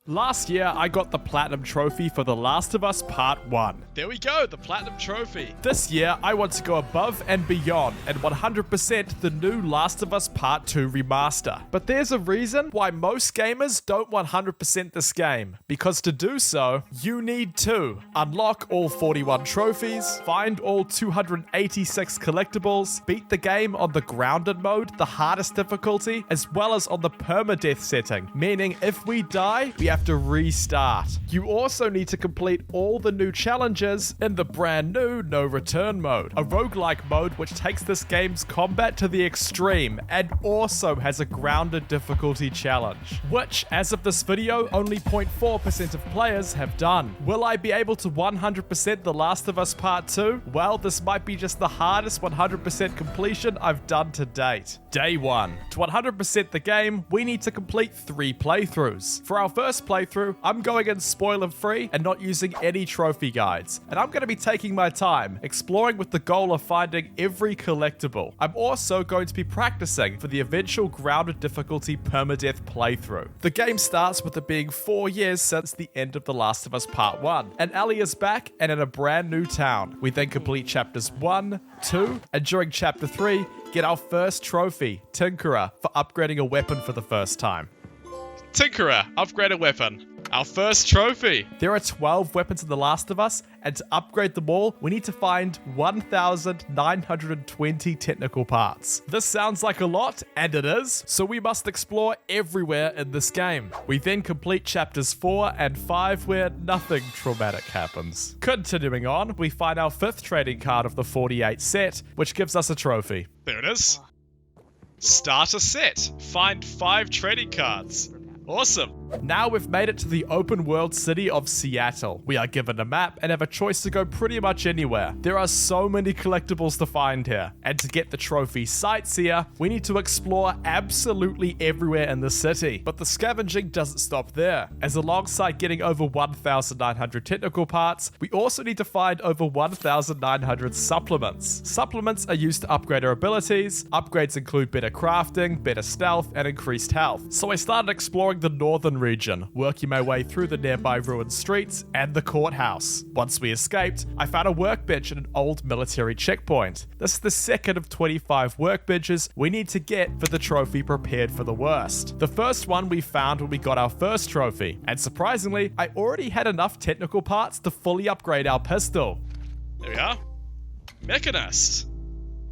Last year, I got the Platinum Trophy for The Last of Us Part 1. There we go, the Platinum Trophy. This year, I want to go above and beyond and 100% the new Last of Us Part 2 remaster. But there's a reason why most gamers don't 100% this game. Because to do so, you need to unlock all 41 trophies, find all 286 collectibles, beat the game on the grounded mode, the hardest difficulty, as well as on the permadeath setting, meaning if we die, we have to restart. You also need to complete all the new challenges in the brand new No Return mode, a roguelike mode which takes this game's combat to the extreme and also has a grounded difficulty challenge, which as of this video only 0.4% of players have done. Will I be able to 100% The Last of Us Part 2? Well, this might be just the hardest 100% completion I've done to date. Day 1. To 100% the game, we need to complete 3 playthroughs. For our first playthrough, I'm going in spoiler free and not using any trophy guides, and I'm going to be taking my time, exploring with the goal of finding every collectible. I'm also going to be practicing for the eventual grounded difficulty permadeath playthrough. The game starts with it being 4 years since the end of The Last of Us Part 1, and Ellie is back and in a brand new town. We then complete chapters 1, 2, and during chapter 3, get our first trophy, Tinkerer, for upgrading a weapon for the first time. Tinkerer, upgrade a weapon. Our first trophy. There are 12 weapons in The Last of Us, and to upgrade them all, we need to find 1,920 technical parts. This sounds like a lot, and it is, so we must explore everywhere in this game. We then complete chapters 4 and 5 where nothing traumatic happens. Continuing on, we find our 5th trading card of the 48 set, which gives us a trophy. There it is. Start a set. Find 5 trading cards. Awesome. Now we've made it to the open world city of Seattle. We are given a map and have a choice to go pretty much anywhere. There are so many collectibles to find here. And to get the trophy Sightseer, we need to explore absolutely everywhere in the city. But the scavenging doesn't stop there, as alongside getting over 1,900 technical parts, we also need to find over 1,900 supplements. Supplements are used to upgrade our abilities. Upgrades include better crafting, better stealth, and increased health. So I started exploring the northern region, working my way through the nearby ruined streets and the courthouse. Once we escaped, I found a workbench at an old military checkpoint. This is the second of 25 workbenches we need to get for the trophy Prepared for the Worst. The first one we found when we got our first trophy, and surprisingly, I already had enough technical parts to fully upgrade our pistol. There we are. Mechanist.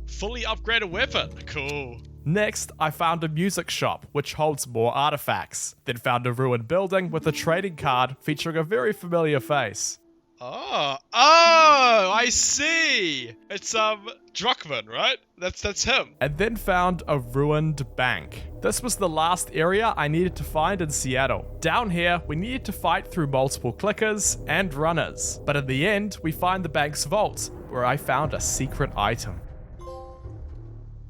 Fully upgraded weapon. Cool. Next, I found a music shop, which holds more artifacts. Then found a ruined building with a trading card featuring a very familiar face. Oh, I see. It's Druckmann, right? That's him. And then found a ruined bank. This was the last area I needed to find in Seattle. Down here, we needed to fight through multiple clickers and runners. But in the end, we find the bank's vault, where I found a secret item.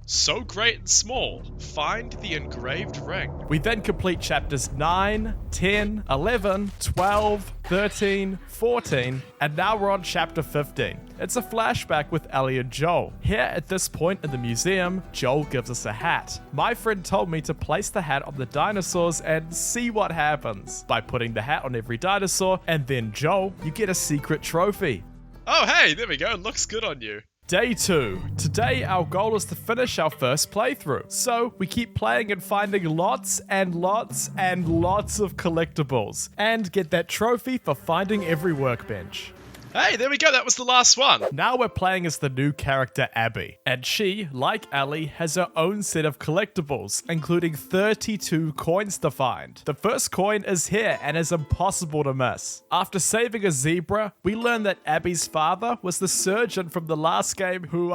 So great and small. Find the engraved ring. We then complete chapters 9, 10, 11, 12, 13, 14, and now we're on chapter 15. It's a flashback with Ellie and Joel. Here at this point in the museum, Joel gives us a hat. My friend told me to place the hat on the dinosaurs and see what happens. By putting the hat on every dinosaur and then Joel, you get a secret trophy. Oh hey, there we go. It looks good on you. Day 2. Today our goal is to finish our first playthrough. So we keep playing and finding lots and lots and lots of collectibles. And get that trophy for finding every workbench. Hey, there we go. That was the last one. Now we're playing as the new character Abby. And she, like Ellie, has her own set of collectibles, including 32 coins to find. The first coin is here and is impossible to miss. After saving a zebra, we learn that Abby's father was the surgeon from the last game who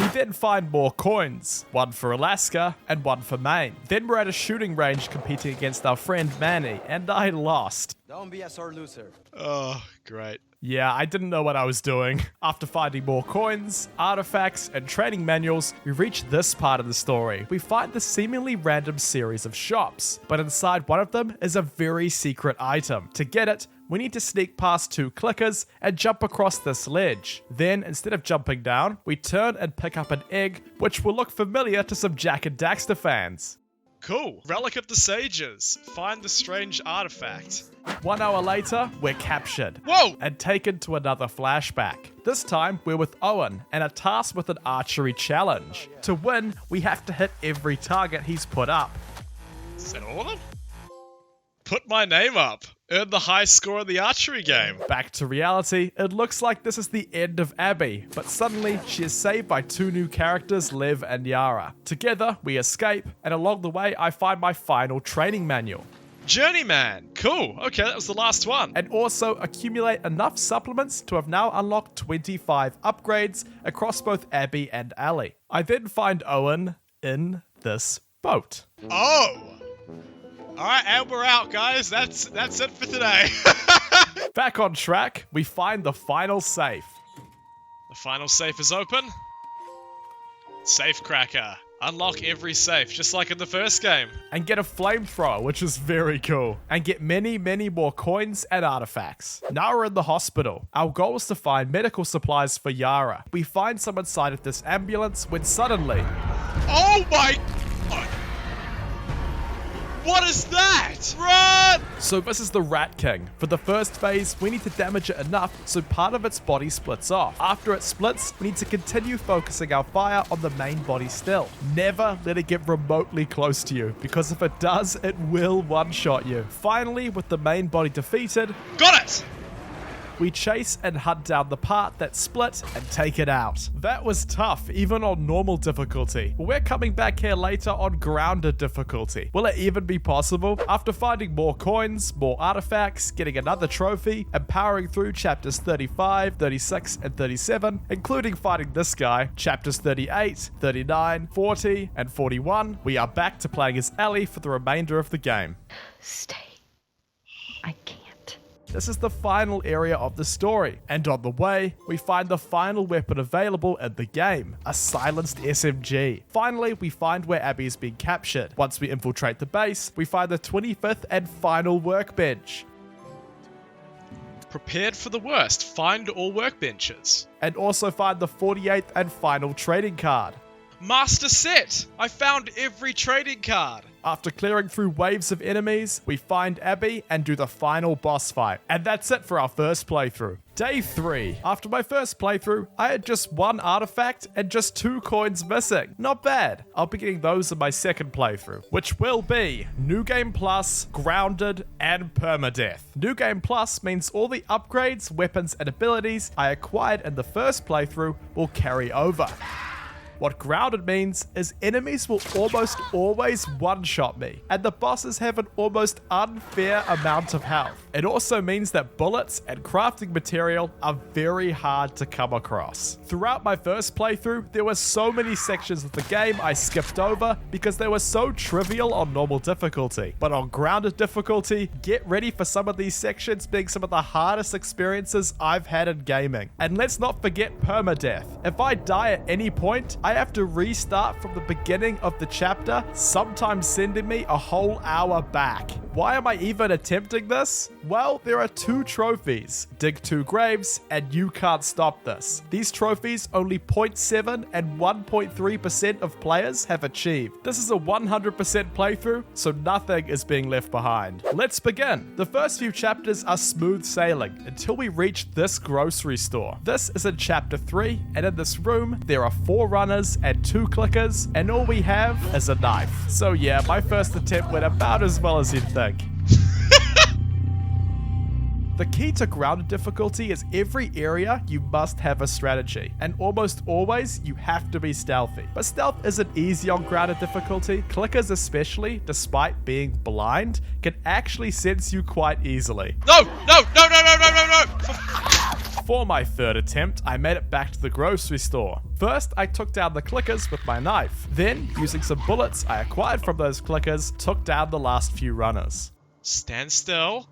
We then find more coins, one for Alaska and one for Maine. Then we're at a shooting range competing against our friend Manny, and I lost. Don't be a sore loser. Oh, great. Yeah, I didn't know what I was doing. After finding more coins, artifacts, and training manuals, we reach this part of the story. We find this seemingly random series of shops, but inside one of them is a very secret item. To get it, we need to sneak past 2 clickers and jump across this ledge. Then, instead of jumping down, we turn and pick up an egg, which will look familiar to some Jak and Daxter fans. Cool. Relic of the Sages. Find the strange artifact. 1 hour later, we're captured. Whoa! And taken to another flashback. This time, we're with Owen and are tasked with an archery challenge. To win, we have to hit every target he's put up. Is that all of them? Put my name up. Earn the high score in the archery game. Back to reality, it looks like this is the end of Abby, but suddenly she is saved by 2 new characters, Lev and Yara. Together, we escape, and along the way, I find my final training manual. Journeyman. Cool. Okay, that was the last one. And also accumulate enough supplements to have now unlocked 25 upgrades across both Abby and Allie. I then find Owen in this boat. Oh! Alright, and we're out, guys. That's it for today. Back on track, we find the final safe. The final safe is open. Safe cracker. Unlock every safe, just like in the first game. And get a flamethrower, which is very cool. And get many, many more coins and artifacts. Now we're in the hospital. Our goal is to find medical supplies for Yara. We find some inside of this ambulance when suddenly... Oh my god! What is that? Run! So this is the Rat King. For the first phase, we need to damage it enough so part of its body splits off. After it splits, we need to continue focusing our fire on the main body still. Never let it get remotely close to you, because if it does, it will one-shot you. Finally, with the main body defeated, Got it! we chase and hunt down the part that split and take it out. That was tough, even on normal difficulty. We're coming back here later on grounded difficulty. Will it even be possible? After finding more coins, more artifacts, getting another trophy, and powering through chapters 35, 36, and 37, including fighting this guy, chapters 38, 39, 40, and 41, we are back to playing as Ellie for the remainder of the game. Stay. I can't. This is the final area of the story, and on the way, we find the final weapon available in the game, a silenced SMG. Finally, we find where Abby is being captured. Once we infiltrate the base, we find the 25th and final workbench. Prepared for the worst. Find all workbenches. And also find the 48th and final trading card. Master set! I found every trading card. After clearing through waves of enemies, we find Abby and do the final boss fight. And that's it for our first playthrough. Day 3. After my first playthrough, I had just 1 artifact and just 2 coins missing. Not bad. I'll be getting those in my second playthrough, which will be New Game Plus, Grounded, and Permadeath. New Game Plus means all the upgrades, weapons, and abilities I acquired in the first playthrough will carry over. What Grounded means is enemies will almost always one-shot me, and the bosses have an almost unfair amount of health. It also means that bullets and crafting material are very hard to come across. Throughout my first playthrough, there were so many sections of the game I skipped over because they were so trivial on normal difficulty. But on Grounded difficulty, get ready for some of these sections being some of the hardest experiences I've had in gaming. And let's not forget Permadeath. If I die at any point, I have to restart from the beginning of the chapter, sometimes sending me a whole hour back. Why am I even attempting this? Well, there are 2 trophies, dig 2 graves, and you can't stop this. These trophies only 0.7 and 1.3% of players have achieved. This is a 100% playthrough, so nothing is being left behind. Let's begin. The first few chapters are smooth sailing until we reach this grocery store. This is in chapter 3, and in this room, there are 4 runners and 2 clickers, and all we have is a knife. So yeah, my first attempt went about as well as you'd think. The key to Grounded difficulty is every area you must have a strategy, and almost always you have to be stealthy. But stealth isn't easy on Grounded difficulty. Clickers especially, despite being blind, can actually sense you quite easily. No! For my third attempt, I made it back to the grocery store. First, I took down the clickers with my knife. Then, using some bullets I acquired from those clickers, took down the last few runners. Stand still.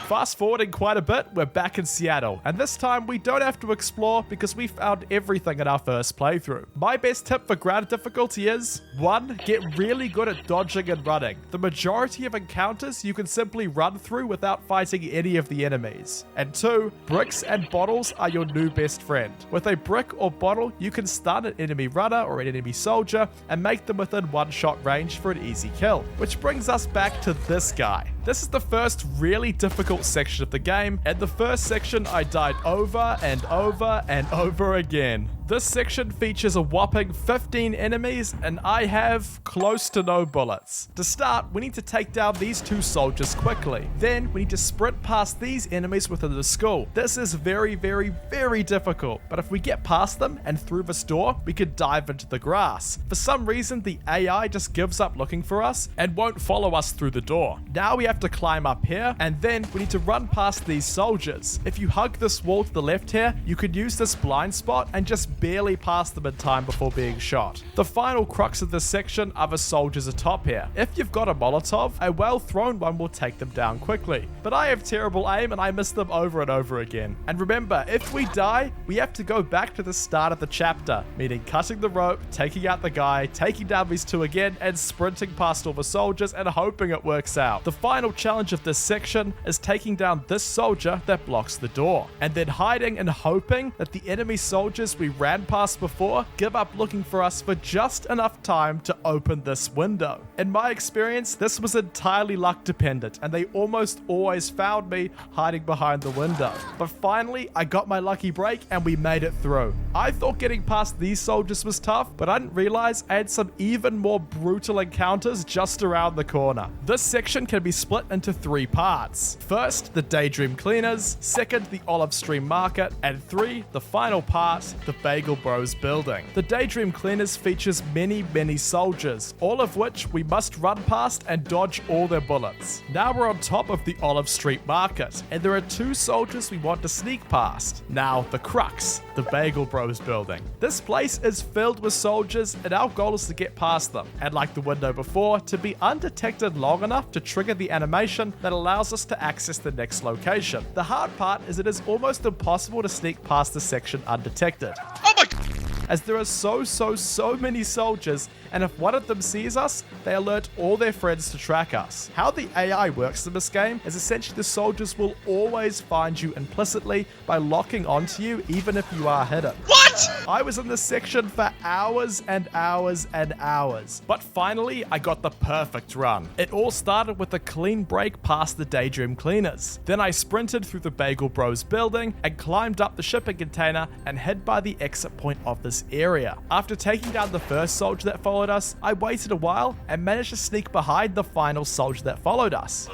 Fast forwarding quite a bit, we're back in Seattle, and this time we don't have to explore because we found everything in our first playthrough. My best tip for ground difficulty is 1. Get really good at dodging and running. The majority of encounters you can simply run through without fighting any of the enemies. And 2. Bricks and bottles are your new best friend. With a brick or bottle, you can stun an enemy runner or an enemy soldier and make them within one-shot range for an easy kill. Which brings us back to this guy. This is the first really difficult section of the game, and the first section I died over and over and over again. This section features a whopping 15 enemies, and I have close to no bullets. To start, we need to take down these 2 soldiers quickly. Then, we need to sprint past these enemies within the school. This is very, very, very difficult, but if we get past them and through this door, we could dive into the grass. For some reason, the AI just gives up looking for us and won't follow us through the door. Now we have to climb up here, and then we need to run past these soldiers. If you hug this wall to the left here, you could use this blind spot and just barely pass them in time before being shot. The final crux of this section are the soldiers atop here. If you've got a Molotov, a well thrown one will take them down quickly. But I have terrible aim and I miss them over and over again. And remember, if we die, we have to go back to the start of the chapter, meaning cutting the rope, taking out the guy, taking down these 2 again, and sprinting past all the soldiers and hoping it works out. The final challenge of this section is taking down this soldier that blocks the door, and then hiding and hoping that the enemy soldiers we ran past before give up looking for us for just enough time to open this window. In my experience, this was entirely luck dependent, and they almost always found me hiding behind the window. But finally, I got my lucky break and we made it through. I thought getting past these soldiers was tough, but I didn't realize I had some even more brutal encounters just around the corner. This section can be split into 3 parts. First, the Daydream Cleaners, second, the Olive Stream Market, and 3, the final part, the Bagel Bros building. The Daydream Cleaners features many soldiers, all of which we must run past and dodge all their bullets. Now we're on top of the Olive Street Market, and there are 2 soldiers we want to sneak past. Now, the crux, the Bagel Bros building. This place is filled with soldiers, and our goal is to get past them, and like the window before, to be undetected long enough to trigger the animation that allows us to access the next location. The hard part is it is almost impossible to sneak past this section undetected. Oh my god! As there are so many soldiers, and if one of them sees us, they alert all their friends to track us. How the AI works in this game is essentially the soldiers will always find you implicitly by locking onto you even if you are hidden. What? I was in this section for hours and hours and hours, but finally I got the perfect run. It all started with a clean break past the Daydream Cleaners. Then I sprinted through the Bagel Bros building and climbed up the shipping container and hid by the exit point of this area. After taking down the first soldier that followed us, I waited a while and managed to sneak behind the final soldier that followed us.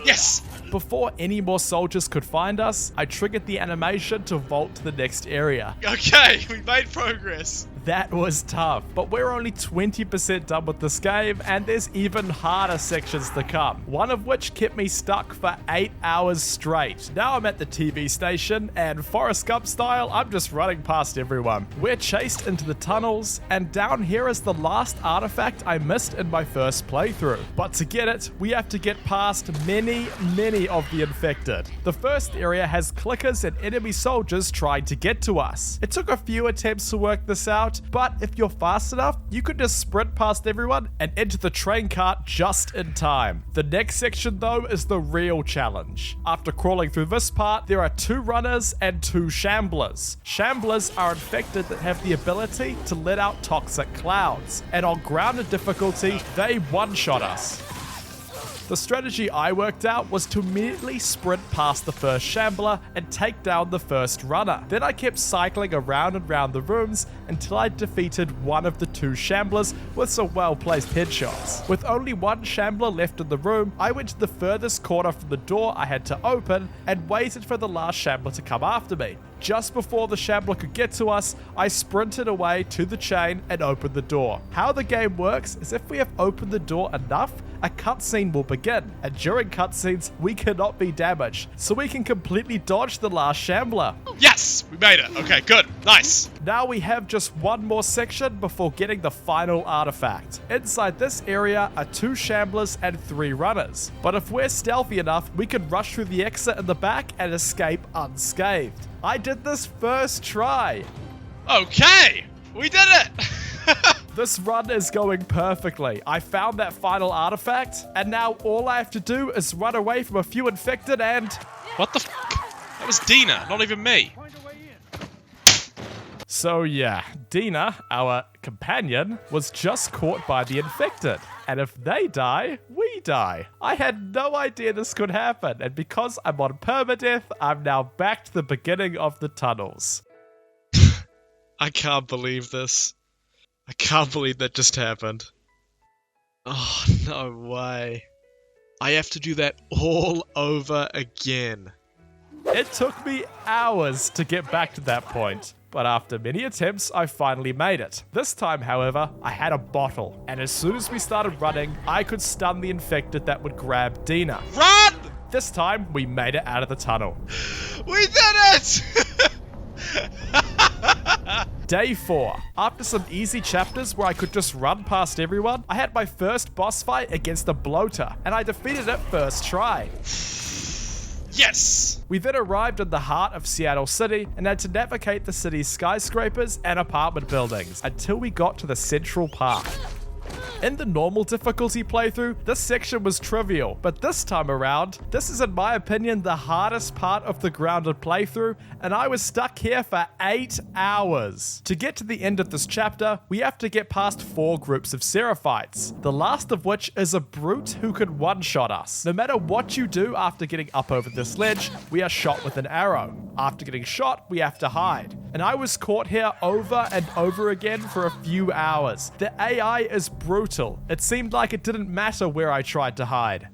Yes! Before any more soldiers could find us, I triggered the animation to vault to the next area. Okay, we made progress. That was tough, but we're only 20% done with this game, and there's even harder sections to come, one of which kept me stuck for 8 hours straight. Now I'm at the TV station, and Forrest Gump style, I'm just running past everyone. We're chased into the tunnels, and down here is the last artifact I missed in my first playthrough. But to get it, we have to get past many of the infected. The first area has clickers and enemy soldiers trying to get to us. It took a few attempts to work this out, but if you're fast enough, you could just sprint past everyone and enter the train cart just in time. The next section though is the real challenge. After crawling through this part, there are 2 runners and 2 shamblers. Shamblers are infected that have the ability to let out toxic clouds, and on grounded difficulty, they one-shot us. The strategy I worked out was to immediately sprint past the first shambler and take down the first runner. Then I kept cycling around and round the rooms until I defeated one of the 2 shamblers with some well-placed headshots. With only 1 shambler left in the room, I went to the furthest corner from the door I had to open and waited for the last shambler to come after me. Just before the shambler could get to us, I sprinted away to the chain and opened the door. How the game works is if we have opened the door enough, a cutscene will begin, and during cutscenes, we cannot be damaged, so we can completely dodge the last shambler. Yes! We made it. Okay, good. Nice. Now we have just one more section before getting the final artifact. Inside this area are 2 shamblers and 3 runners, but if we're stealthy enough, we can rush through the exit in the back and escape unscathed. I did this first try. Okay! We did it! This run is going perfectly. I found that final artifact, and now all I have to do is run away from a few infected and... What the f***? That was Dina, not even me. So yeah, Dina, our companion, was just caught by the infected. And if they die, we die. I had no idea this could happen, and because I'm on permadeath, I'm now back to the beginning of the tunnels. I can't believe this. I can't believe that just happened. Oh, no way. I have to do that all over again. It took me hours to get back to that point, but after many attempts, I finally made it. This time, however, I had a bottle, and as soon as we started running, I could stun the infected that would grab Dina. Run! This time, we made it out of the tunnel. We did it! Day 4. After some easy chapters where I could just run past everyone, I had my first boss fight against a bloater, and I defeated it first try. Yes! We then arrived in the heart of Seattle City and had to navigate the city's skyscrapers and apartment buildings until we got to the Central Park. In the normal difficulty playthrough, this section was trivial, but this time around, this is in my opinion the hardest part of the grounded playthrough, and I was stuck here for 8 hours. To get to the end of this chapter, we have to get past 4 groups of Seraphites, the last of which is a brute who can one-shot us. No matter what you do after getting up over this ledge, we are shot with an arrow. After getting shot, we have to hide. And I was caught here over and over again for a few hours. The AI is brutal. It seemed like it didn't matter where I tried to hide.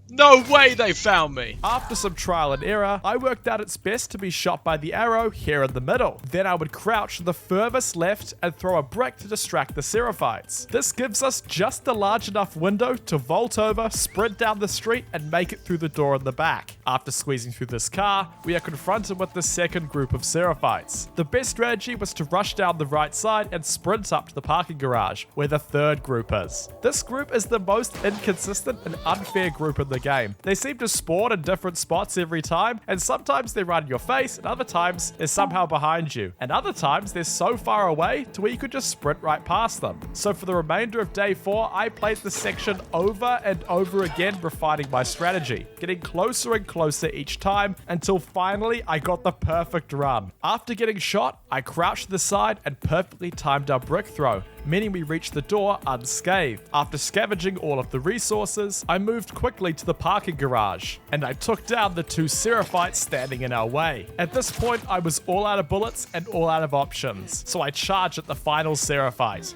No way they found me! After some trial and error, I worked out it's best to be shot by the arrow here in the middle. Then I would crouch to the furthest left and throw a brick to distract the Seraphites. This gives us just a large enough window to vault over, sprint down the street, and make it through the door in the back. After squeezing through this car, we are confronted with the second group of Seraphites. The best strategy was to rush down the right side and sprint up to the parking garage, where the third group is. This group is the most inconsistent and unfair group in the game. They seem to spawn in different spots every time, and sometimes they run in your face, and other times they're somehow behind you, and other times they're so far away to where you could just sprint right past them. So for the remainder of day 4, I played this section over and over again, refining my strategy, getting closer and closer each time until finally I got the perfect run. After getting shot, I crouched to the side and perfectly timed our brick throw, meaning we reached the door unscathed. After scavenging all of the resources, I moved quickly to the parking garage, and I took down the 2 Seraphites standing in our way. At this point, I was all out of bullets and all out of options, so I charged at the final Seraphite.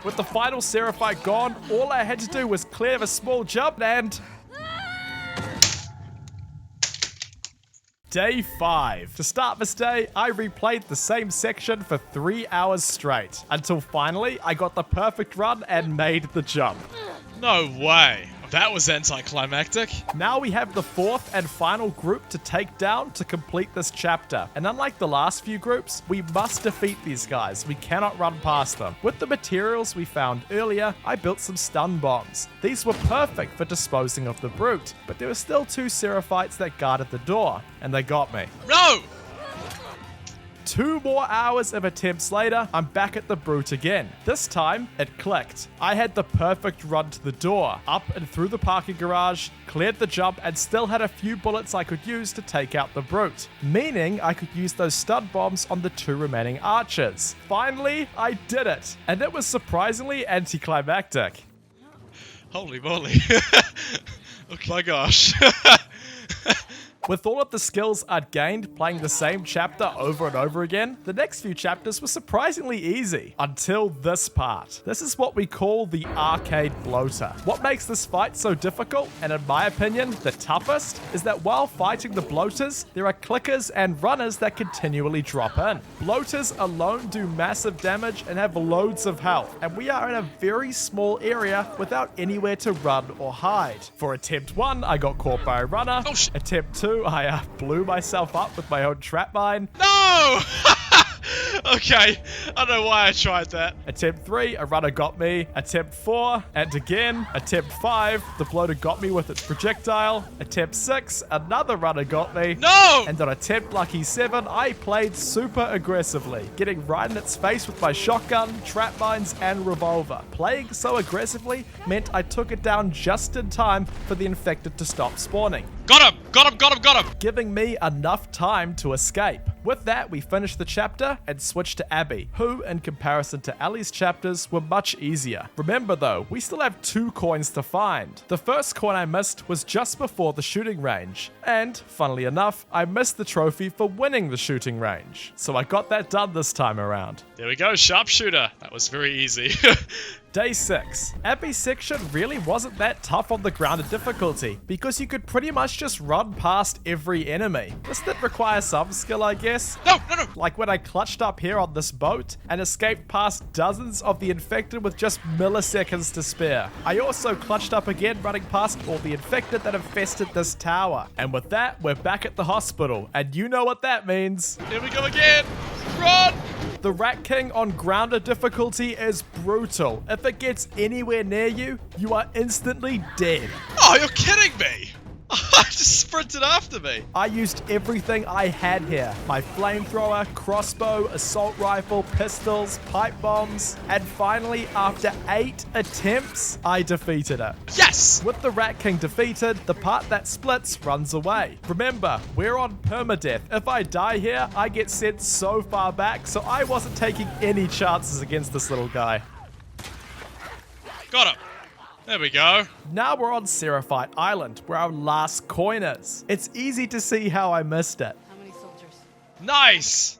With the final Seraphite gone, all I had to do was clear a small jump and... Day 5. To start this day, I replayed the same section for 3 hours straight, until finally I got the perfect run and made the jump. No way. That was anticlimactic. Now we have the 4th and final group to take down to complete this chapter. And unlike the last few groups, we must defeat these guys. We cannot run past them. With the materials we found earlier, I built some stun bombs. These were perfect for disposing of the brute, but there were still 2 Seraphites that guarded the door, and they got me. No! 2 more hours of attempts later, I'm back at the brute again. This time, it clicked. I had the perfect run to the door, up and through the parking garage, cleared the jump, and still had a few bullets I could use to take out the brute, meaning I could use those stun bombs on the 2 remaining archers. Finally, I did it, and it was surprisingly anticlimactic. Holy moly. Oh my gosh. With all of the skills I'd gained playing the same chapter over and over again, the next few chapters were surprisingly easy, until this part. This is what we call the arcade bloater. What makes this fight so difficult, and in my opinion, the toughest, is that while fighting the bloaters, there are clickers and runners that continually drop in. Bloaters alone do massive damage and have loads of health, and we are in a very small area without anywhere to run or hide. For attempt 1, I got caught by a runner. Oh, Attempt 2, I blew myself up with my own trap mine. No! Okay, I don't know why I tried that. Attempt 3, a runner got me. Attempt 4, and again. Attempt 5, the bloater got me with its projectile. Attempt 6, another runner got me. No! And on attempt lucky 7, I played super aggressively, getting right in its face with my shotgun, trap mines, and revolver. Playing so aggressively meant I took it down just in time for the infected to stop spawning, Got him! Got him! Got him! Got him! giving me enough time to escape. With that, we finished the chapter and switched to Abby, who, in comparison to Ellie's chapters, were much easier. Remember though, we still have 2 coins to find. The first coin I missed was just before the shooting range, and, funnily enough, I missed the trophy for winning the shooting range. So I got that done this time around. There we go, sharpshooter. That was very easy. Day 6. Abby's section really wasn't that tough on the grounded difficulty, because you could pretty much just run past every enemy. This did require some skill, I guess. No, no, no. Like when I clutched up here on this boat and escaped past dozens of the infected with just milliseconds to spare. I also clutched up again running past all the infected that infested this tower. And with that, we're back at the hospital, and you know what that means. Here we go again. Run! The Rat King on grounded difficulty is brutal. If it gets anywhere near you, you are instantly dead. Oh, you're kidding me! I just sprinted after me. I used everything I had here. My flamethrower, crossbow, assault rifle, pistols, pipe bombs, and finally, after 8 attempts, I defeated it. Yes! With the Rat King defeated, the part that splits runs away. Remember, we're on permadeath. If I die here, I get sent so far back, so I wasn't taking any chances against this little guy. Got him. There we go. Now we're on Seraphite Island, where our last coin is. It's easy to see how I missed it. How many soldiers? Nice!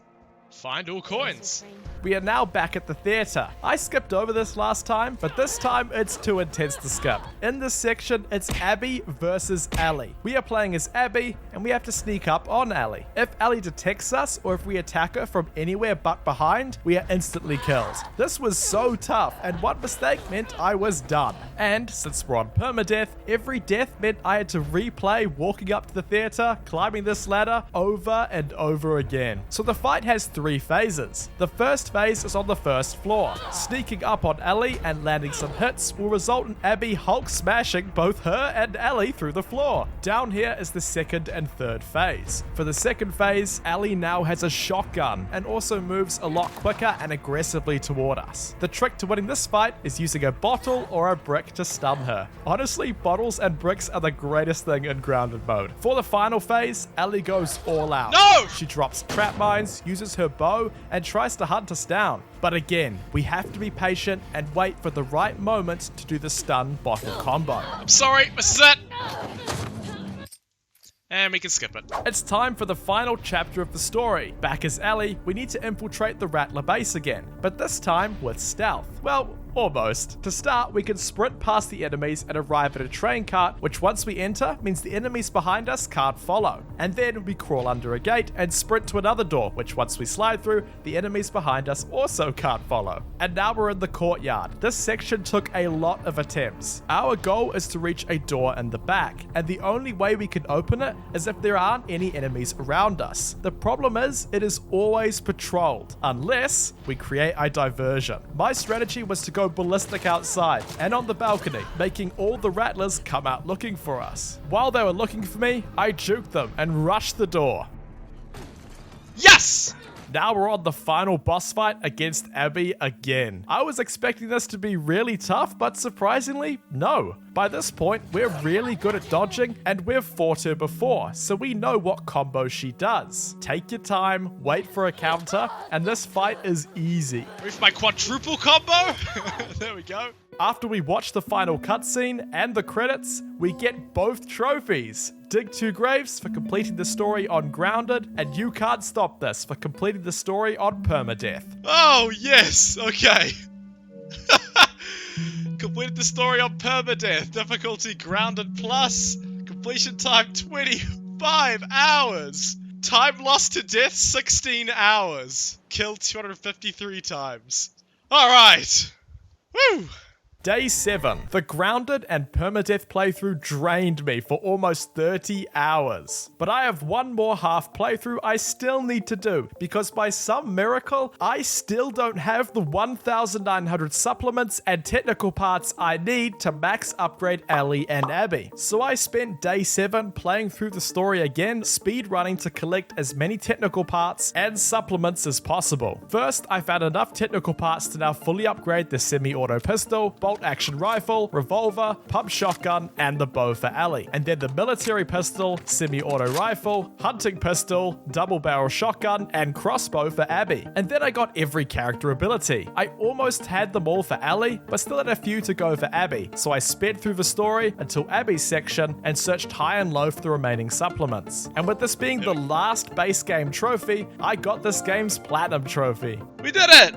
Find all coins. We are now back at the theater. I skipped over this last time, but this time it's too intense to skip. In this section, it's Abby versus Ellie. We are playing as Abby, and we have to sneak up on Ellie. If Ellie detects us, or if we attack her from anywhere but behind, we are instantly killed. This was so tough, and one mistake meant I was done. And since we're on permadeath, every death meant I had to replay walking up to the theater, climbing this ladder over and over again. So the fight has 3 phases. The first phase is on the first floor. Sneaking up on Ellie and landing some hits will result in Abby Hulk smashing both her and Ellie through the floor. Down here is the second and third phase. For the second phase, Ellie now has a shotgun and also moves a lot quicker and aggressively toward us. The trick to winning this fight is using a bottle or a brick to stun her. Honestly, bottles and bricks are the greatest thing in grounded mode. For the final phase, Ellie goes all out. No! She drops trap mines, uses her bow, and tries to hunt us down. But again, we have to be patient and wait for the right moment to do the stun bottle combo. I'm sorry, this is it. And we can skip it. It's time for the final chapter of the story. Back as Ellie, we need to infiltrate the Rattler base again, but this time with stealth. Well, almost. To start, we can sprint past the enemies and arrive at a train cart, which once we enter, means the enemies behind us can't follow. And then we crawl under a gate and sprint to another door, which once we slide through, the enemies behind us also can't follow. And now we're in the courtyard. This section took a lot of attempts. Our goal is to reach a door in the back, and the only way we can open it is if there aren't any enemies around us. The problem is, it is always patrolled, unless we create a diversion. My strategy was to go ballistic outside and on the balcony, making all the rattlers come out looking for us. While they were looking for me, I juked them and rushed the door. Yes! Now we're on the final boss fight against Abby again. I was expecting this to be really tough, but surprisingly, no. By this point, we're really good at dodging, and we've fought her before, so we know what combo she does. Take your time, wait for a counter, and this fight is easy. With my quadruple combo? There we go. After we watch the final cutscene and the credits, we get both trophies. Dig 2 graves for completing the story on Grounded, and You Can't Stop This for completing the story on Permadeath. Oh, yes! Okay. Completed the story on Permadeath. Difficulty Grounded Plus. Completion time 25 hours. Time lost to death 16 hours. Killed 253 times. Alright. Woo! Day 7. The Grounded and Permadeath playthrough drained me for almost 30 hours. But I have one more half playthrough I still need to do, because by some miracle, I still don't have the 1,900 supplements and technical parts I need to max upgrade Ellie and Abby. So I spent day 7 playing through the story again, speedrunning to collect as many technical parts and supplements as possible. First, I found enough technical parts to now fully upgrade the semi-auto pistol, bolt-action rifle, revolver, pump shotgun, and the bow for Ellie. And then the military pistol, semi-auto rifle, hunting pistol, double-barrel shotgun, and crossbow for Abby. And then I got every character ability. I almost had them all for Ellie, but still had a few to go for Abby. So I sped through the story until Abby's section and searched high and low for the remaining supplements. And with this being the last base game trophy, I got this game's platinum trophy. We did it!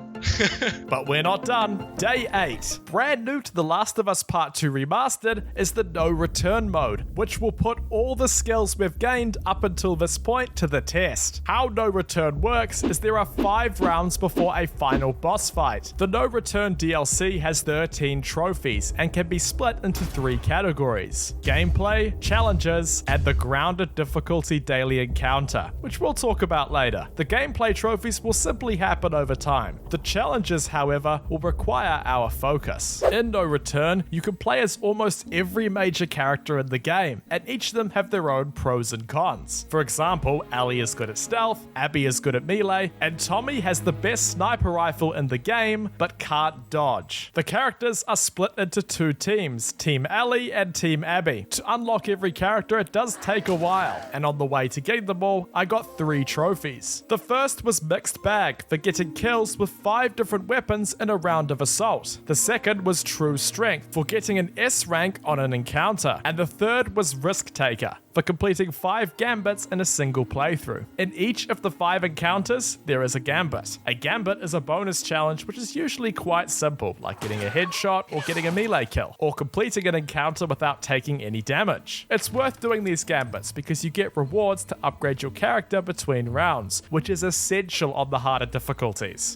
But we're not done. Day 8. Brand new to The Last of Us Part 2 Remastered is the No Return mode, which will put all the skills we've gained up until this point to the test. How No Return works is there are 5 rounds before a final boss fight. The No Return DLC has 13 trophies and can be split into 3 categories: gameplay, challenges, and the Grounded difficulty daily encounter, which we'll talk about later. The gameplay trophies will simply happen over time. The challenges, however, will require our focus. In No Return, you can play as almost every major character in the game, and each of them have their own pros and cons. For example, Ellie is good at stealth, Abby is good at melee, and Tommy has the best sniper rifle in the game, but can't dodge. The characters are split into 2 teams, Team Ellie and Team Abby. To unlock every character, it does take a while, and on the way to getting them all, I got 3 trophies. The first was Mixed Bag, for getting kills with 5 different weapons in a round of assault. The second was True Strength, for getting an S rank on an encounter. And the third was Risk Taker, for completing 5 gambits in a single playthrough. In each of the 5 encounters, there is a gambit. A gambit is a bonus challenge which is usually quite simple, like getting a headshot or getting a melee kill, or completing an encounter without taking any damage. It's worth doing these gambits because you get rewards to upgrade your character between rounds, which is essential on the harder difficulties.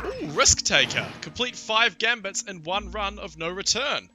Ooh, Risk Taker. Complete 5 gambits in 1 run of No Return.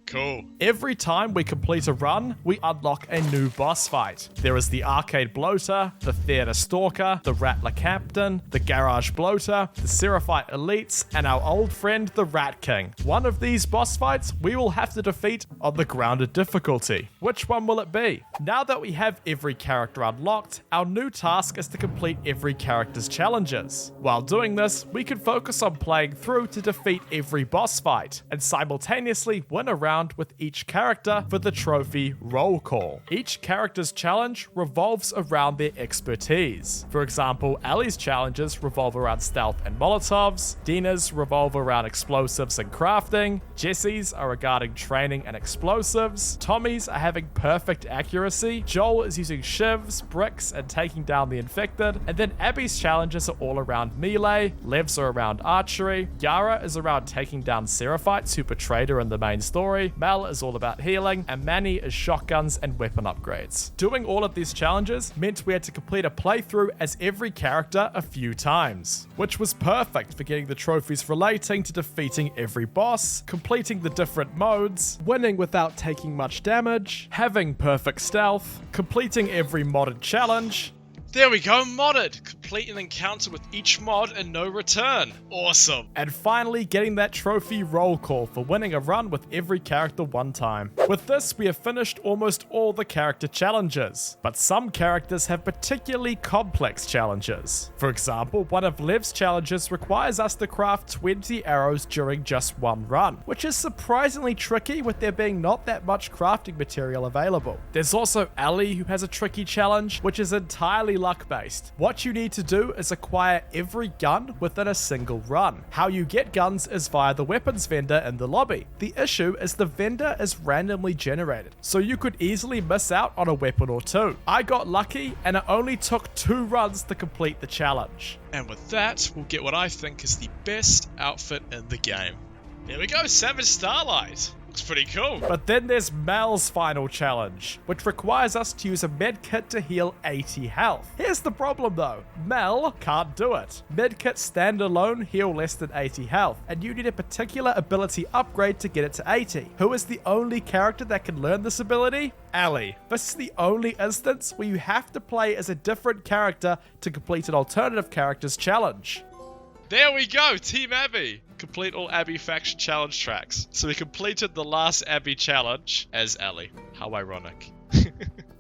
Cool. Every time we complete a run, we unlock a new boss fight. There is the Arcade Bloater, the Theater Stalker, the Rattler Captain, the Garage Bloater, the Seraphite Elites, and our old friend the Rat King. One of these boss fights we will have to defeat on the Grounded difficulty. Which one will it be? Now that we have every character unlocked, our new task is to complete every character's challenges. While doing this, we can focus on playing through to defeat every boss fight, and simultaneously win a round with each character for the trophy roll call. Each character's challenge revolves around their expertise. For example, Ellie's challenges revolve around stealth and molotovs, Dina's revolve around explosives and crafting, Jesse's are regarding training and explosives, Tommy's are having perfect accuracy, Joel is using shivs, bricks, and taking down the infected, and then Abby's challenges are all around melee, Lev's are around archery, Yara is around taking down Seraphites who betrayed her in the main story, Mel is all about healing, and Manny is shotguns and weapon upgrades. Doing all of these challenges meant we had to complete a playthrough as every character a few times, which was perfect for getting the trophies relating to defeating every boss, completing the different modes, winning without taking much damage, having perfect stealth, completing every modded challenge. There we go, modded! Complete an encounter with each mod and No Return. Awesome. And finally getting that trophy roll call for winning a run with every character one time. With this, we have finished almost all the character challenges, but some characters have particularly complex challenges. For example, one of Lev's challenges requires us to craft 20 arrows during just 1 run, which is surprisingly tricky with there being not that much crafting material available. There's also Ellie, who has a tricky challenge, which is entirely luck-based. What you need to do is acquire every gun within a single run. How you get guns is via the weapons vendor in the lobby. The issue is the vendor is randomly generated, so you could easily miss out on a weapon or two. I got lucky and it only took 2 runs to complete the challenge. And with that, we'll get what I think is the best outfit in the game. There we go, Savage Starlight. Looks pretty cool. But then there's Mel's final challenge, which requires us to use a med kit to heal 80 health. Here's the problem though, Mel can't do it. Med kits stand alone heal less than 80 health, and you need a particular ability upgrade to get it to 80. Who is the only character that can learn this ability? Ellie. This is the only instance where you have to play as a different character to complete an alternative character's challenge. There we go, Team Abby. Complete all Abby faction challenge tracks. So we completed the last Abby challenge as Ellie. How ironic.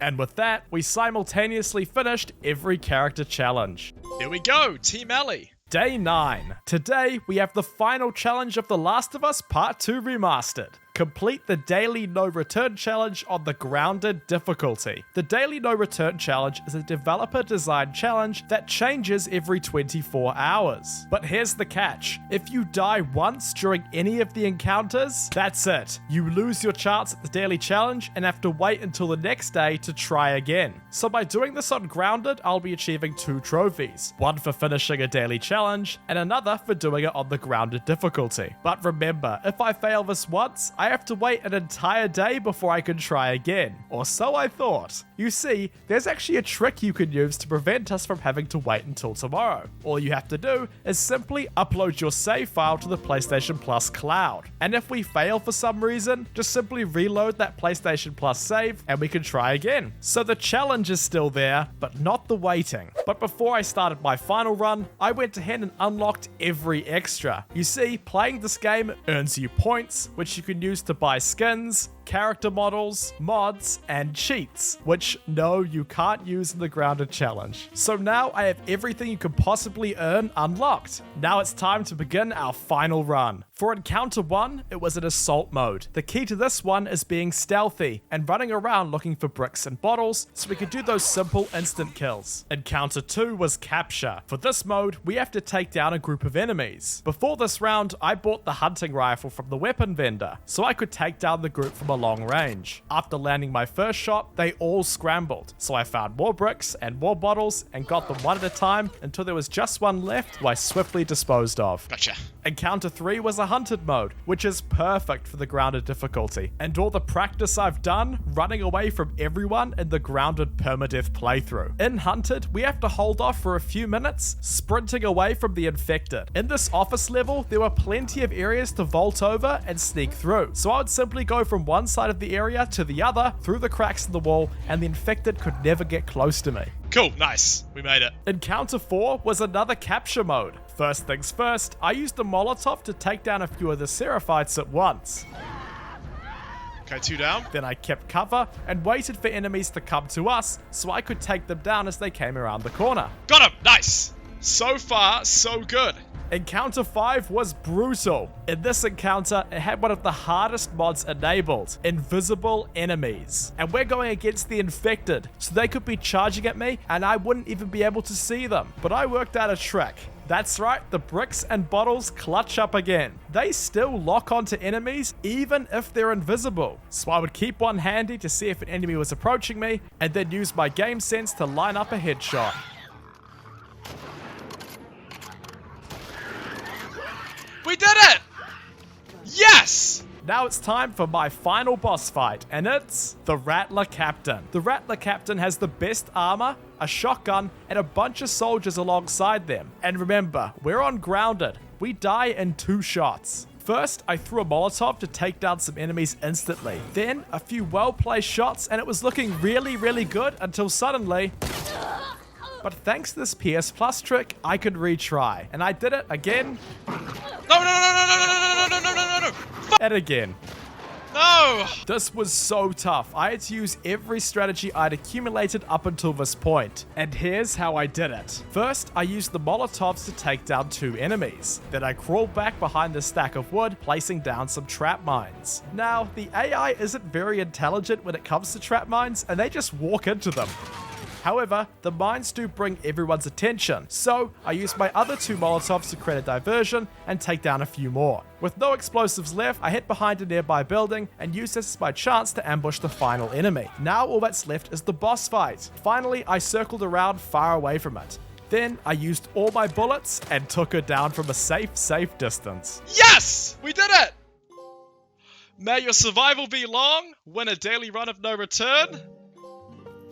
And with that, we simultaneously finished every character challenge. Here we go, Team Ellie. Day 9. Today, we have the final challenge of The Last of Us Part 2 Remastered. Complete the Daily No Return Challenge on the Grounded difficulty. The Daily No Return Challenge is a developer-designed challenge that changes every 24 hours. But here's the catch. If you die once during any of the encounters, that's it. You lose your chance at the daily challenge and have to wait until the next day to try again. So by doing this on Grounded, I'll be achieving 2 trophies. One for finishing a daily challenge, and another for doing it on the Grounded difficulty. But remember, if I fail this once, I have to wait an entire day before I can try again. Or so I thought. You see, there's actually a trick you can use to prevent us from having to wait until tomorrow. All you have to do is simply upload your save file to the PlayStation Plus cloud. And if we fail for some reason, just simply reload that PlayStation Plus save and we can try again. So the challenge is still there, but not the waiting. But before I started my final run, I went ahead and unlocked every extra. You see, playing this game earns you points, which you can use to buy skins, character models, mods, and cheats, which no, you can't use in the Grounded challenge. So now I have everything you could possibly earn unlocked. Now it's time to begin our final run. For Encounter 1, it was an assault mode. The key to this one is being stealthy and running around looking for bricks and bottles so we could do those simple instant kills. Encounter 2 was Capture. For this mode, we have to take down a group of enemies. Before this round, I bought the hunting rifle from the weapon vendor so I could take down the group from a long range. After landing my first shot, they all scrambled, so I found more bricks and more bottles and got them one at a time until there was just one left who I swiftly disposed of. Gotcha. Encounter 3 was a hunted mode, which is perfect for the Grounded difficulty, and all the practice I've done running away from everyone in the Grounded permadeath playthrough. In Hunted, we have to hold off for a few minutes, sprinting away from the infected. In this office level, there were plenty of areas to vault over and sneak through, so I would simply go from one side of the area to the other through the cracks in the wall, and the infected could never get close to me. Cool, nice. We made it. Encounter 4 was another capture mode. First things first, I used the Molotov to take down a few of the Seraphites at once. Okay, 2 down. Then I kept cover and waited for enemies to come to us so I could take them down as they came around the corner. Got him! Nice! So far, so good. Encounter 5 was brutal. In this encounter, it had one of the hardest mods enabled, Invisible Enemies. And we're going against the infected, so they could be charging at me and I wouldn't even be able to see them. But I worked out a trick. That's right, the bricks and bottles clutch up again. They still lock onto enemies even if they're invisible. So I would keep one handy to see if an enemy was approaching me and then use my game sense to line up a headshot. We did it! Yes! Now it's time for my final boss fight, and it's the Rattler Captain. The Rattler Captain has the best armor, a shotgun, and a bunch of soldiers alongside them. And remember, we're on Grounded. We die in 2 shots. First, I threw a Molotov to take down some enemies instantly. Then, a few well-placed shots, and it was looking really, really good until suddenly... But thanks to this PS Plus trick, I could retry. And I did it again. No! And again. No! This was so tough. I had to use every strategy I'd accumulated up until this point. And here's how I did it. First, I used the Molotovs to take down 2 enemies. Then I crawled back behind the stack of wood, placing down some trap mines. Now, the AI isn't very intelligent when it comes to trap mines, and they just walk into them. However, the mines do bring everyone's attention, so I use my other 2 Molotovs to create a diversion and take down a few more. With no explosives left, I hid behind a nearby building and use this as my chance to ambush the final enemy. Now all that's left is the boss fight. Finally, I circled around far away from it. Then I used all my bullets and took her down from a safe distance. Yes! We did it! May your survival be long, win a daily run of no return,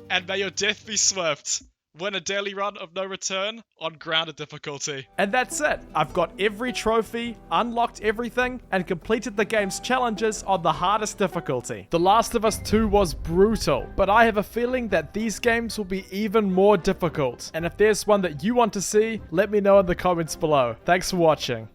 and may your death be swift. Win a daily run of no return on grounded difficulty. And that's it. I've got every trophy, unlocked everything, and completed the game's challenges on the hardest difficulty. The Last of Us 2 was brutal, but I have a feeling that these games will be even more difficult. And if there's one that you want to see, let me know in the comments below. Thanks for watching.